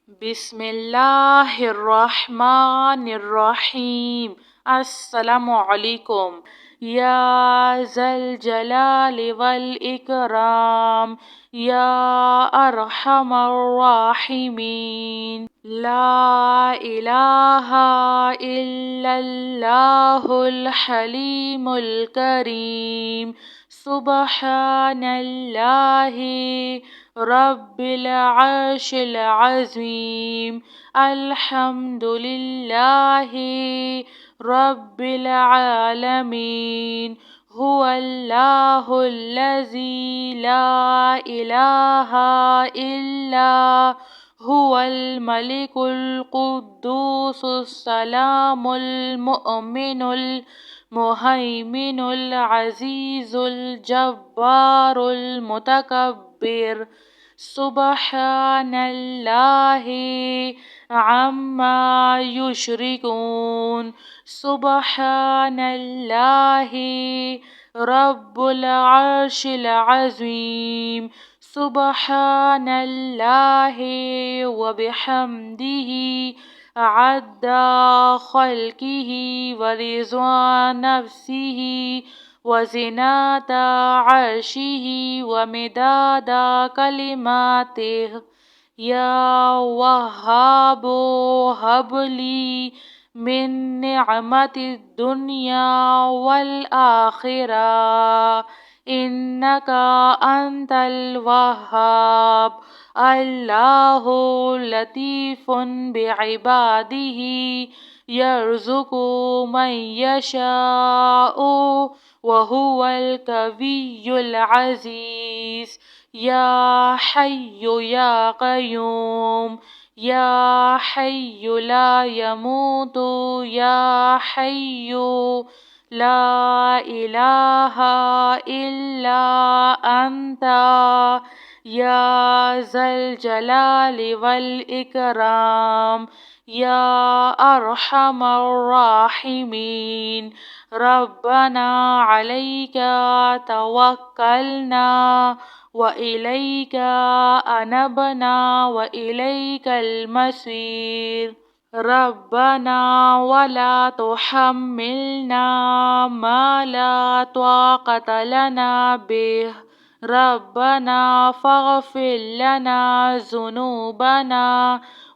बिस्मिल्लाहिर्रहमानिर्रहीम। अस्सलामुअलैकुम। या ज़ल जलाल वल इकराम या अरहमर राहिमीन। ला इलाहा इल्लल्लाहुल हलीमुल करीम। सुब्हानल्लाहि रब्बिल अर्शिल अज़ीम। अल्हम्दुलिल्लाहि रब्बिल आलमीन। हुवल्लाहुल्लज़ी ला इलाहा इल्ला हुवल मलिकुल कुद्दूसुस सलामुल मुअमिनुल मुहैमिनुल अज़ीज़ुल जब्बारुल मुतकब्बिर। सुब्हानल्लाहि अम्मा युशरिकून। सुब्हानल्लाहि रब्बुल अर्शिल अज़ीम। सुब्हानल्लाहि व बिहम्दिही अद्दा खल्किही व रिज़्वा नफ्सिही व ज़िनाता अर्शिही व मिदादा कलिमातिह। या वहाबो हबली मिन निअमतिद दुनिया वल आखिरा इन्नका अंतल वहाब। अल्लाहु लतीफ़ुन बिइबादिही यर्ज़ुक़ु मन यशाउ व हुवल कवियुल अज़ीज़। या हय्यु या क़य्यूम या हय्यु ला यमूतु या हय्यु ला इलाहा इल्ला अंता या ज़ल जलालि वल इकराम या अरहमर राहिमीन। रब्बना अलैका तवक्कलना व इलैका अनबना व इलैकल मसीर। रब्बना वला तुहम्मिलना मा ला ताक़त लना बिह। रब्बना फ़ग़फ़िर लना ज़ुनूबना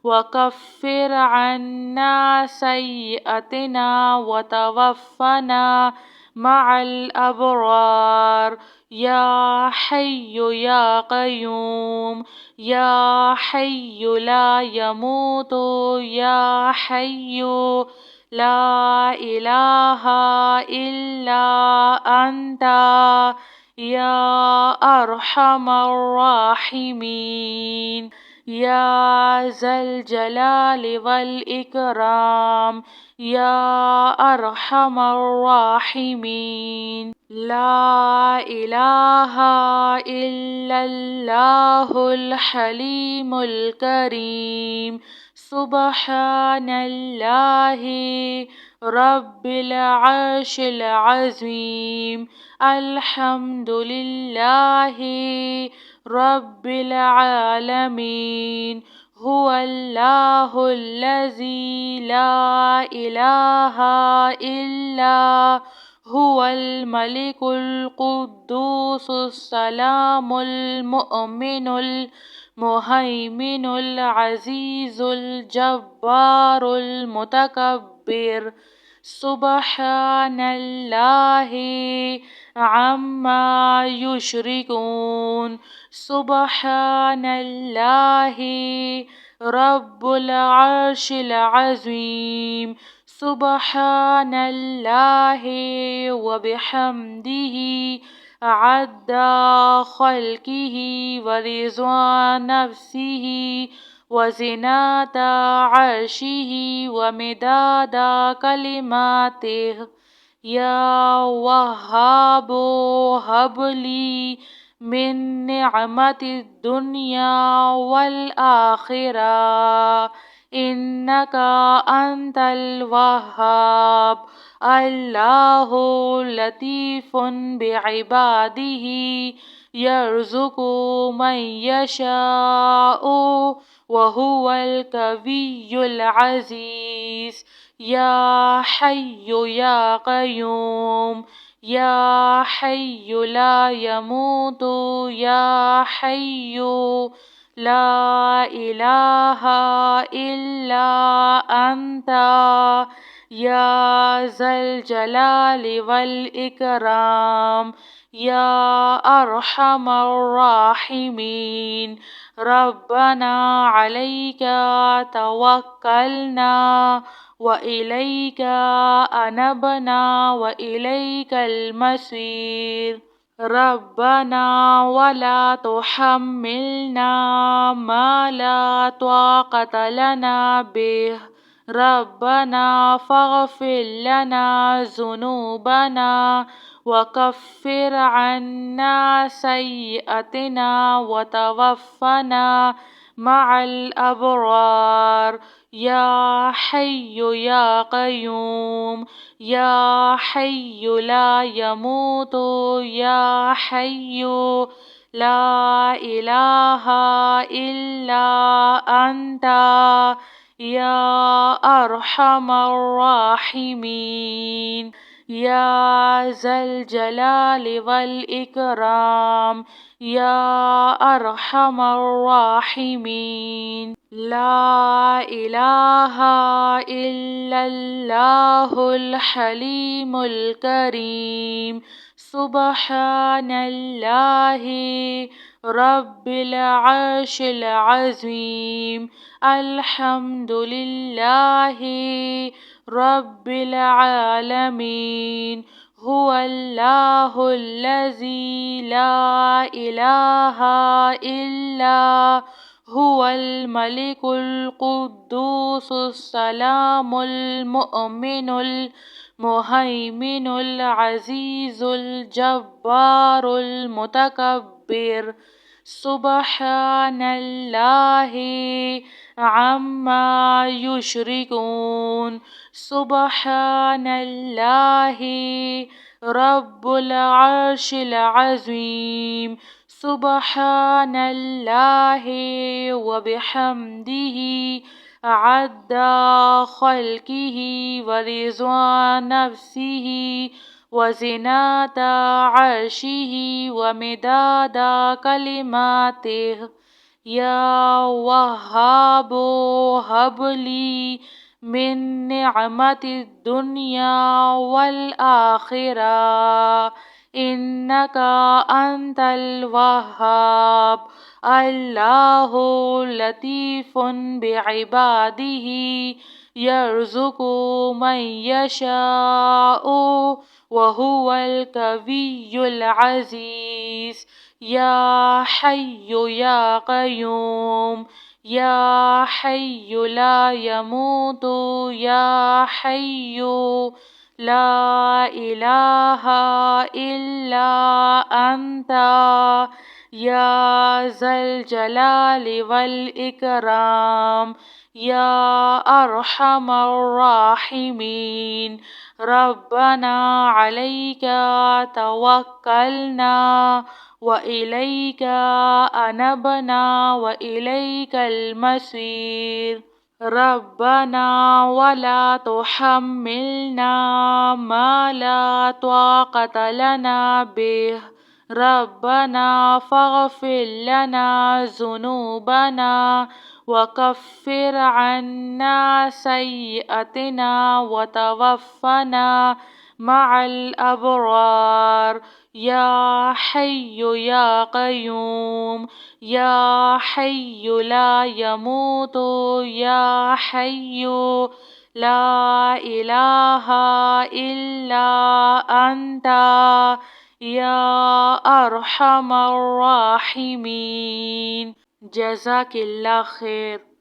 व कफ़्फ़िर अन्ना सय्यिअतिना व तवफ़्फ़ना मअल अबरार। या हय्यु या क़य्यूम या हय्यु ला यमूतु या हय्यु ला इलाहा इल्ला अंता या अरहमर राहिमीन। या ज़ल जलालि वल इकराम या अरहमर राहिमीन। ला इलाहा इल्लल्लाहुल हलीमुल करीम। सुब्हानल्लाहि रब्बिल अर्शिल अज़ीम। अल्हम्दुलिल्लाहि रब्बिल आलमीन। हुवल्लाहुल्लज़ी ला इलाहा इल्ला हुवल मलिकुल कुद्दूसुस सलामुल मुअमिनुल मुहैमिनुल अज़ीज़ुल जब्बारुल मुतकब्बिर। सुब्हानल्लाहि अम्मा युशरिकून। सुब्हानल्लाहि रब्बुल अर्शिल अज़ीम। सुब्हानल्लाहि व बिहम्दिही अद्दा खल्किही व रिज़्वा नफ्सिही व ज़िनाता अर्शिही व मिदादा कलिमातिह। या वहाबो हबली मिन निअमतिद दुनिया वल आखिरा इन्नका अंतल वहाब। अल्लाहु लतीफ़ुन बिइबादिही यर्ज़ुक़ु मन यशाउ وهو القوي العزيز. يا حي يا قيوم، يا حي لا يموت، يا حي لا إله إلا أنت، يا ذا الجلال والإكرام، يا أرحم الراحمين. ربنا عليك توكلنا وإليك أنبنا وإليك المصير. ربنا ولا تحملنا ما لا طاقة لنا به، ربنا فاغفر لنا ذنوبنا وكفر عنا سيئاتنا وتوفنا مع الأبرار. يا حي يا قيوم، يا حي لا يموت، يا حي لا إله إلا أنت، يا أرحم الراحمين، يا ذا الجلال والإكرام، يا أرحم الراحمين. لا إله إلا الله الحليم الكريم. سبحان الله رب العرش العظيم. الحمد لله رب العالمين. هو الله الذي لا إله إلا هو الملك القدوس السلام المؤمن المهيمن العزيز الجبار المتكبر. سبحان الله عما يشركون. سبحان الله رب العرش العظيم. سبحان الله وبحمده عد خلقه ورضا نفسه وزنة عرشه ومداد كلماته. يا وهاب هب لي من نعمة الدنيا والآخرة، إنك أنت الوهاب. الله لطيف بعباده يرزق من يشاء وهو القوي العزيز. يا حي يا قيوم، يا حي لا يموت، يا حي لا إله إلا أنت، يا ذا الجلال والإكرام، يا أرحم الراحمين. ربنا عليك توكلنا وإليك أنبنا وإليك المصير. ربنا ولا تحملنا ما لا طاقة لنا به، ربنا فاغفر لنا ذنوبنا وكفر عنا سيئاتنا وتوفنا مع الأبرار. يا حي يا قيوم، يا حي لا يموت، يا حي لا إله إلا أنت، يا أرحم الراحمين. جزاك الله خير.